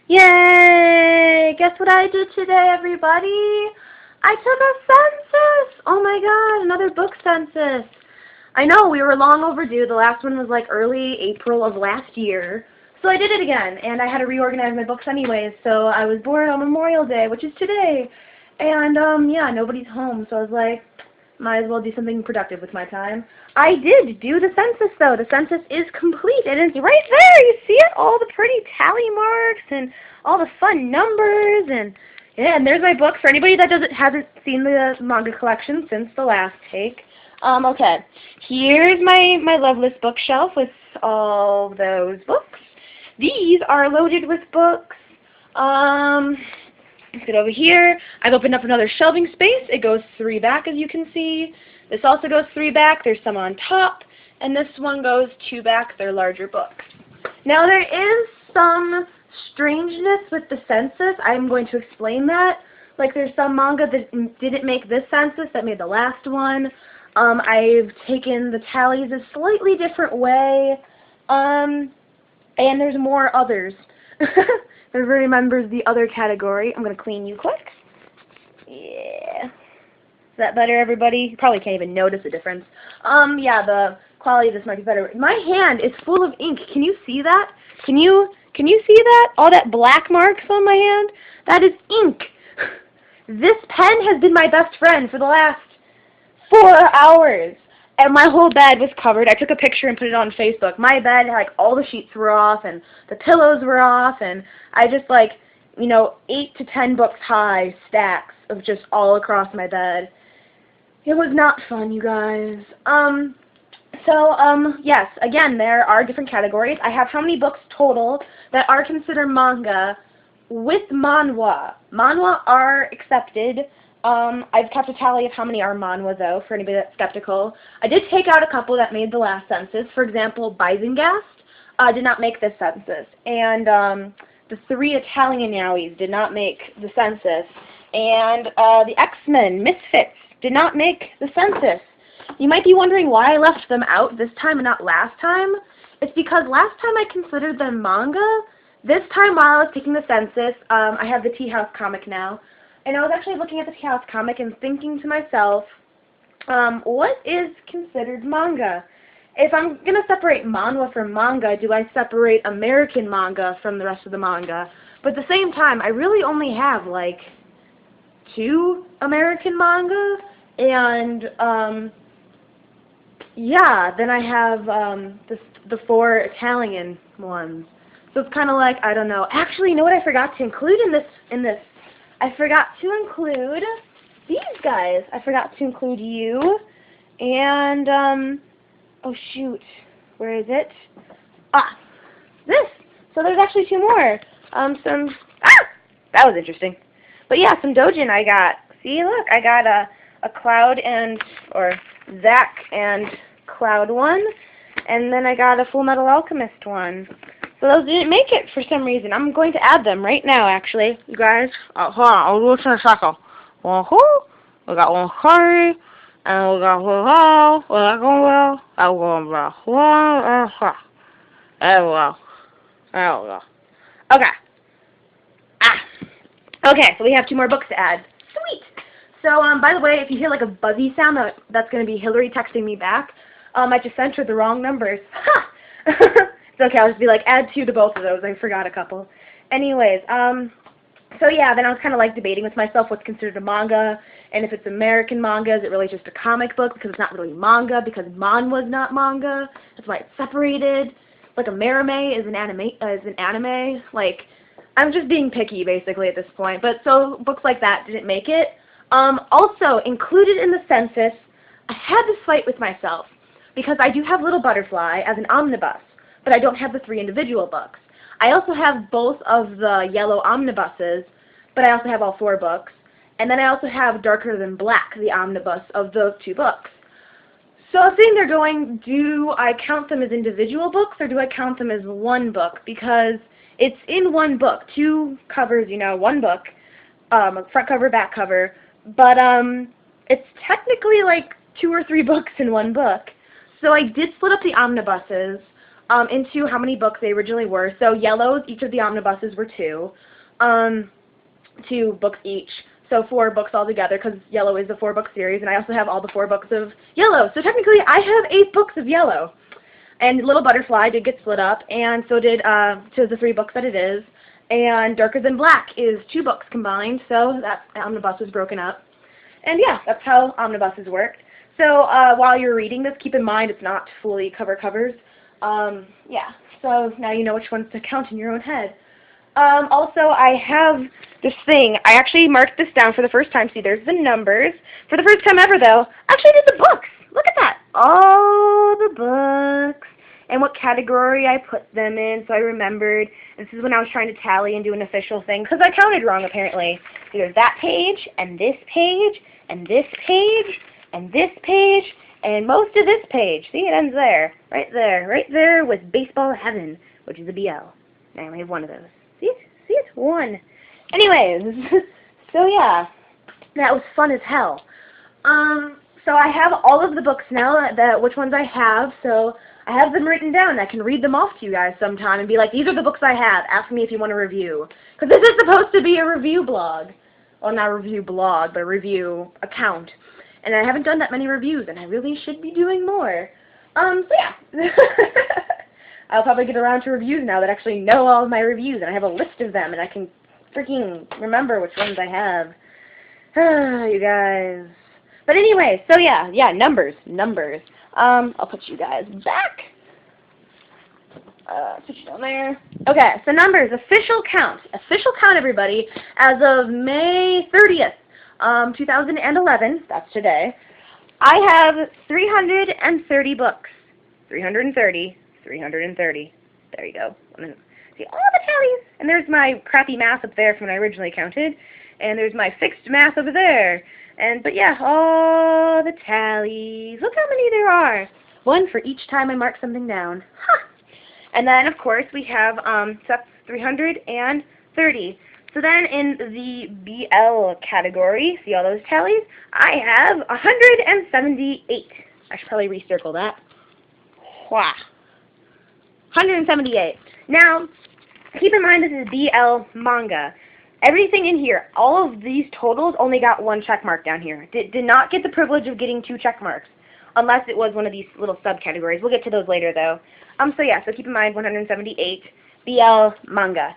Yay! Guess what I did today, everybody? I took a census! Oh my god, another book census. I know, we were long overdue. The last one was like early April of last year. So I did it again, and I had to reorganize my books anyways, so I was bored on Memorial Day, which is today. And, yeah, nobody's home, so I was like, might as well do something productive with my time. I did do the census, though. The census is complete, and it's right there. You see it? All the pretty tally marks and all the fun numbers, and yeah, and there's my book for anybody that hasn't seen the manga collection since the last take. Okay, here's my Loveless bookshelf with all those books. These are loaded with books. Let's get over here. I've opened up another shelving space. It goes 3 back, as you can see. This also goes 3 back. There's some on top. And this one goes 2 back. They're larger books. Now, there is some strangeness with the census. I'm going to explain that. Like, there's some manga that didn't make this census that made the last one. I've taken the tallies a slightly different way. And there's more others. Everybody remembers the other category. I'm going to clean you quick. Yeah. Is that better, everybody? You probably can't even notice the difference. Yeah, the quality of this might be better. My hand is full of ink. Can you see that? Can you see that? All that black marks on my hand? That is ink. This pen has been my best friend for the last 4 hours. And my whole bed was covered. I took a picture and put it on Facebook. My bed, like, all the sheets were off, and the pillows were off, and I just, like, 8 to 10 books high stacks of just all across my bed. It was not fun, you guys. Yes, again, there are different categories. I have how many books total that are considered manga with manhwa. Manhwa are accepted. I've kept a tally of how many are manhwa, though, for anybody that's skeptical. I did take out a couple that made the last census. For example, Bisengast did not make this census. And the 3 Italian yaois did not make the census. And the X-Men Misfits did not make the census. You might be wondering why I left them out this time and not last time. It's because last time I considered them manga. This time while I was taking the census, I have the Tea House comic now. And I was actually looking at the Tea House comic and thinking to myself, what is considered manga? If I'm going to separate manhwa from manga, do I separate American manga from the rest of the manga? But at the same time, I really only have, like, 2 American manga, and, yeah, then I have the 4 Italian ones. So it's kind of like, I don't know. Actually, you know what I forgot to include in this? I forgot to include these guys. I forgot to include you. And, oh shoot, where is it? This. So there's actually 2 more. That was interesting. But yeah, some Dojin I got. See, look, I got a Cloud or Zack and Cloud one. And then I got a Full Metal Alchemist one. So those didn't make it for some reason. I'm going to add them right now, actually, you guys. Hold on, I'll do it in a second. We got one curry, and we got one. There we go. There we go. Okay. Okay, so we have 2 more books to add. Sweet. So, by the way, if you hear like a buzzy sound, that's going to be Hillary texting me back. I just sent her the wrong numbers. Ha! It's okay, I'll just be like, add 2 to both of those. I forgot a couple. Anyways, so yeah, then I was kind of like debating with myself what's considered a manga, and if it's American manga, is it really just a comic book because it's not really manga, because manhwa is not manga. That's why it's separated. Like a merime is an anime. Like, I'm just being picky basically at this point. But so books like that didn't make it. Also included in the census, I had this fight with myself because I do have Little Butterfly as an omnibus, but I don't have the 3 individual books. I also have both of the yellow omnibuses, but I also have all 4 books. And then I also have Darker Than Black, the omnibus of those 2 books. So I was sitting there going, do I count them as individual books or do I count them as 1 book? Because it's in 1 book, 2 covers, 1 book, front cover, back cover, but it's technically like 2 or 3 books in 1 book. So I did split up the omnibuses. into how many books they originally were. So yellows, each of the omnibuses were 2. 2 books each. So 4 books altogether, because Yellow is a 4-book series, and I also have all the 4 books of Yellow. So technically, I have 8 books of Yellow. And Little Butterfly did get split up, and so did to the 3 books that it is. And Darker Than Black is 2 books combined, so that omnibus was broken up. And yeah, that's how omnibuses worked. So while you're reading this, keep in mind it's not fully covers. Yeah, so now you know which ones to count in your own head. Also, I have this thing. I actually marked this down for the first time. See, there's the numbers. For the first time ever, though, I actually did the books. Look at that. All the books. And what category I put them in, so I remembered. This is when I was trying to tally and do an official thing, because I counted wrong, apparently. There's that page, and this page, and this page, and this page, and most of this page. See, it ends there. Right there with Baseball Heaven, which is a BL. I only have 1 of those. See it? 1. Anyways, so yeah, that was fun as hell. So I have all of the books now, which ones I have, so I have them written down. I can read them off to you guys sometime and be like, these are the books I have. Ask me if you want a review. Because this is supposed to be a review blog. Well, not a review blog, but a review account. And I haven't done that many reviews, and I really should be doing more. So yeah. I'll probably get around to reviews now that actually know all of my reviews, and I have a list of them, and I can freaking remember which ones I have. You guys. But anyway, so yeah, numbers. I'll put you guys back. Put you down there. Okay, so numbers, official count, everybody, as of May 30th, 2011, that's today, I have 330 books. 330. There you go. See all the tallies. And there's my crappy math up there from when I originally counted. And there's my fixed math over there. But yeah, all the tallies. Look how many there are. 1 for each time I mark something down. Ha! And then, of course, we have, so that's 330. So then in the BL category, see all those tallies? I have 178. I should probably recircle that. Wow. 178. Now, keep in mind this is BL manga. Everything in here, all of these totals only got 1 check mark down here. Did not get the privilege of getting 2 check marks, unless it was one of these little subcategories. We'll get to those later, though. So yeah, so keep in mind 178 BL manga.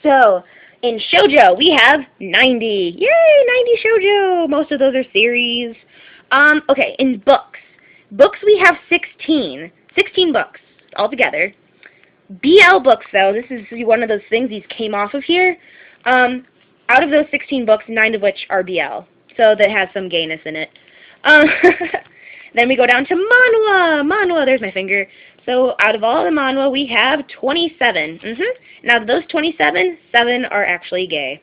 So, in shojo, we have 90. Yay, 90 shojo! Most of those are series. Okay, in books. Books we have 16. 16 books altogether. BL books, though, this is one of those things, these came off of here. Out of those 16 books, 9 of which are BL, so that has some gayness in it. Then we go down to manhwa. There's my finger. So out of all the manhwa, we have 27. Now, of those 27, 7 are actually gay.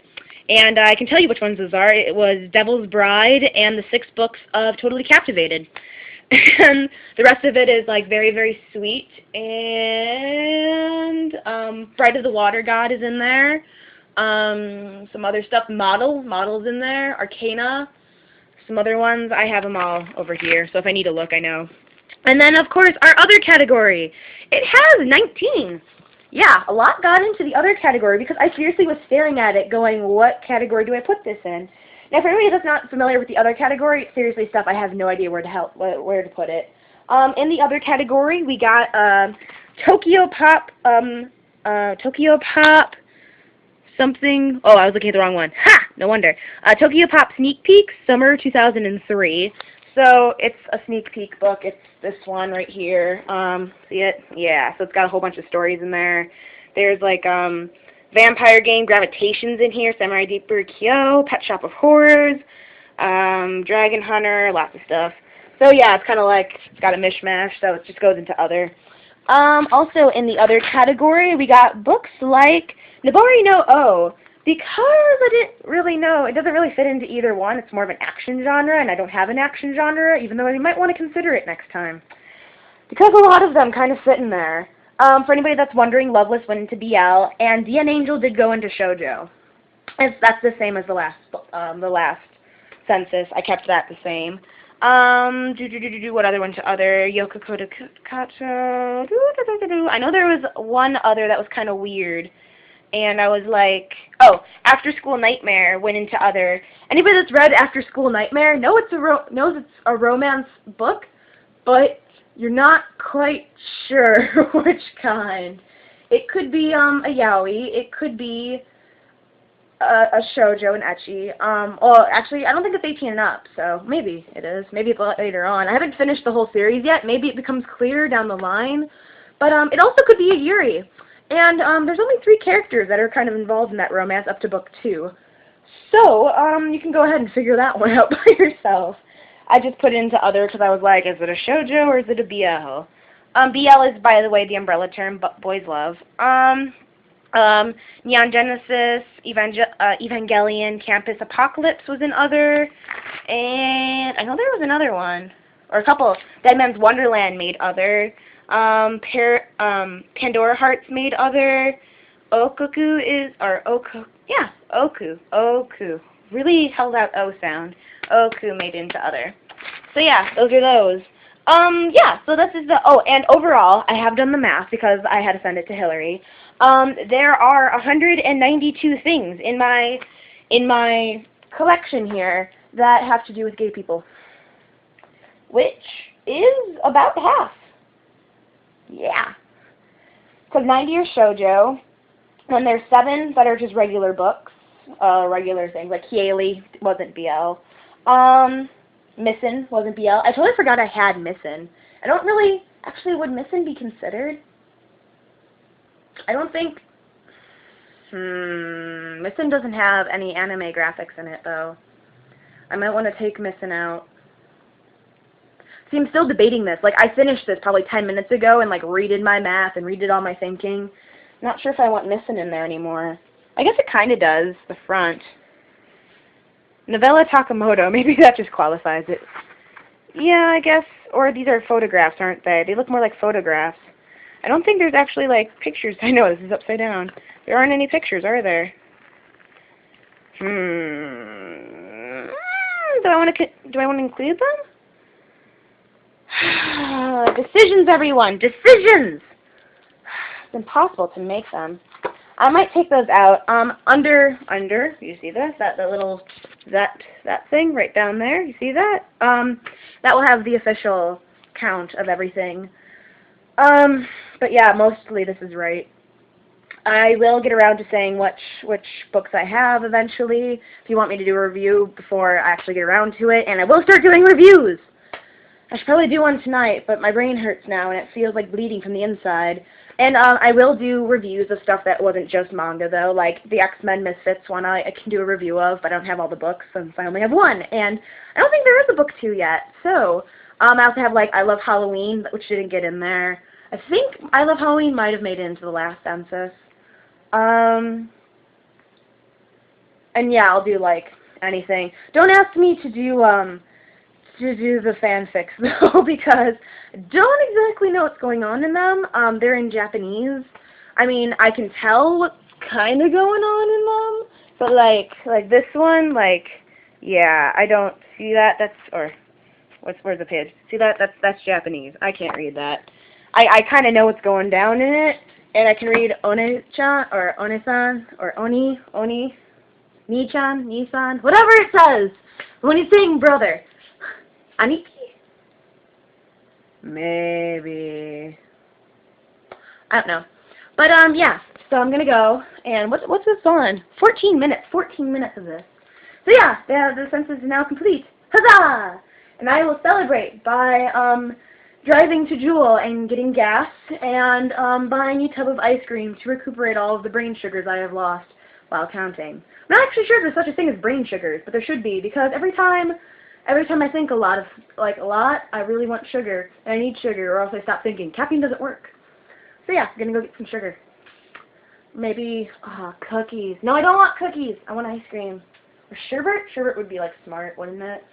And I can tell you which ones those are. It was Devil's Bride and the 6 books of Totally Captivated. And the rest of it is like very, very sweet. And Bride of the Water God is in there. Some other stuff. Model's in there. Arcana. Some other ones. I have them all over here. So if I need to look, I know. And then, of course, our other category. It has 19. Yeah, a lot got into the other category because I seriously was staring at it going, what category do I put this in? Now, for anybody that's not familiar with the other category, seriously stuff, I have no idea where to put it. In the other category, we got Tokyo Pop something. Oh, I was looking at the wrong one. Ha! No wonder. Tokyo Pop Sneak Peek, Summer 2003. So it's a sneak peek book. It's this one right here. See it? Yeah. So it's got a whole bunch of stories in there. There's like Vampire Game, Gravitations in here, Samurai Deeper Kyo, Pet Shop of Horrors, Dragon Hunter, lots of stuff. So yeah, it's kind of like, it's got a mishmash, so it just goes into other. Also in the other category, we got books like Nabori no O. Because I didn't really know, it doesn't really fit into either one. It's more of an action genre, and I don't have an action genre, even though I might want to consider it next time. Because a lot of them kind of fit in there. For anybody that's wondering, Loveless went into BL, and DN Angel did go into shoujo. That's the same as the last census. I kept that the same. What other ones? Other Yokokoda Kacho. I know there was one other that was kind of weird, and I was like, oh, After School Nightmare went into other. Anybody that's read After School Nightmare knows it's a romance book, but you're not quite sure which kind. It could be a yaoi. It could be a shojo, an ecchi. Well, actually, I don't think it's 18 and up, so maybe it is. Maybe it's later on. I haven't finished the whole series yet. Maybe it becomes clear down the line. But it also could be a yuri. And there's only 3 characters that are kind of involved in that romance up to book 2. So you can go ahead and figure that one out by yourself. I just put it into other because I was like, is it a shojo or is it a BL? BL is, by the way, the umbrella term, boys love. Neon Genesis, Evangelion, Campus Apocalypse was in other, and I know there was another one, or a couple. Dead Man's Wonderland made other. Pandora Hearts made other. Oku. Really held out O sound. Oku made into other. So yeah, those are those. Yeah, so this is the, and overall, I have done the math because I had to send it to Hillary. There are 192 things in my collection here that have to do with gay people, which is about half. Yeah. Because 90 are shojo, and there's 7 that are just regular books, regular things, like Hieli wasn't BL. Missin wasn't BL. I totally forgot I had Missin. I don't really, actually, would Missin be considered? I don't think, Missin doesn't have any anime graphics in it, though. I might want to take Missin out. See, I'm still debating this. Like, I finished this probably 10 minutes ago and, like, redid my math and redid all my thinking. Not sure if I want Missin in there anymore. I guess it kind of does, the front. Novella Takamoto, maybe that just qualifies it. Yeah, I guess, or these are photographs, aren't they? They look more like photographs. I don't think there's actually, like, pictures. I know, this is upside down. There aren't any pictures, are there? Do I want to include them? Decisions, everyone! Decisions! It's impossible to make them. I might take those out. Under, you see this? That little, that thing right down there, you see that? That will have the official count of everything. But yeah, mostly this is right. I will get around to saying which books I have eventually, if you want me to do a review before I actually get around to it, and I will start doing reviews! I should probably do one tonight, but my brain hurts now, and it feels like bleeding from the inside. And I will do reviews of stuff that wasn't just manga, though, like the X-Men Misfits one I can do a review of, but I don't have all the books since I only have 1. And I don't think there is a book 2 yet. So I also have, like, I Love Halloween, which didn't get in there. I think I Love Halloween might have made it into the last census. And yeah, I'll do, like, anything. Don't ask me to do the fanfics, though, because I don't exactly know what's going on in them. They're in Japanese. I mean, I can tell what's kind of going on in them, but, like this one, like, yeah, I don't see that. That's, or, where's the page? See that? That's Japanese. I can't read that. I kind of know what's going down in it, and I can read One-chan, or One-san, or Oni, Ni-chan, Ni-san, whatever it says when he's saying brother. Aniki? Maybe. I don't know. But, yeah. So I'm gonna go. And what's this on? 14 minutes. 14 minutes of this. So yeah, the census is now complete. Huzzah! And I will celebrate by, driving to Jewel and getting gas and, buying a tub of ice cream to recuperate all of the brain sugars I have lost while counting. I'm not actually sure if there's such a thing as brain sugars, but there should be, because every time I think a lot, I really want sugar, and I need sugar, or else I stop thinking. Caffeine doesn't work. So yeah, I'm gonna go get some sugar. Maybe, cookies. No, I don't want cookies. I want ice cream. Or sherbet? Sherbet would be, like, smart, wouldn't it?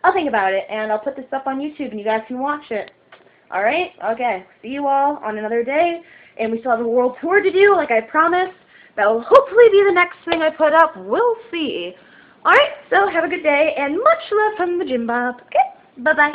I'll think about it, and I'll put this up on YouTube, and you guys can watch it. Alright? Okay. See you all on another day, and we still have a world tour to do, like I promised. That will hopefully be the next thing I put up. We'll see. Alright, so have a good day, and much love from the Gym Bob. Okay, bye-bye.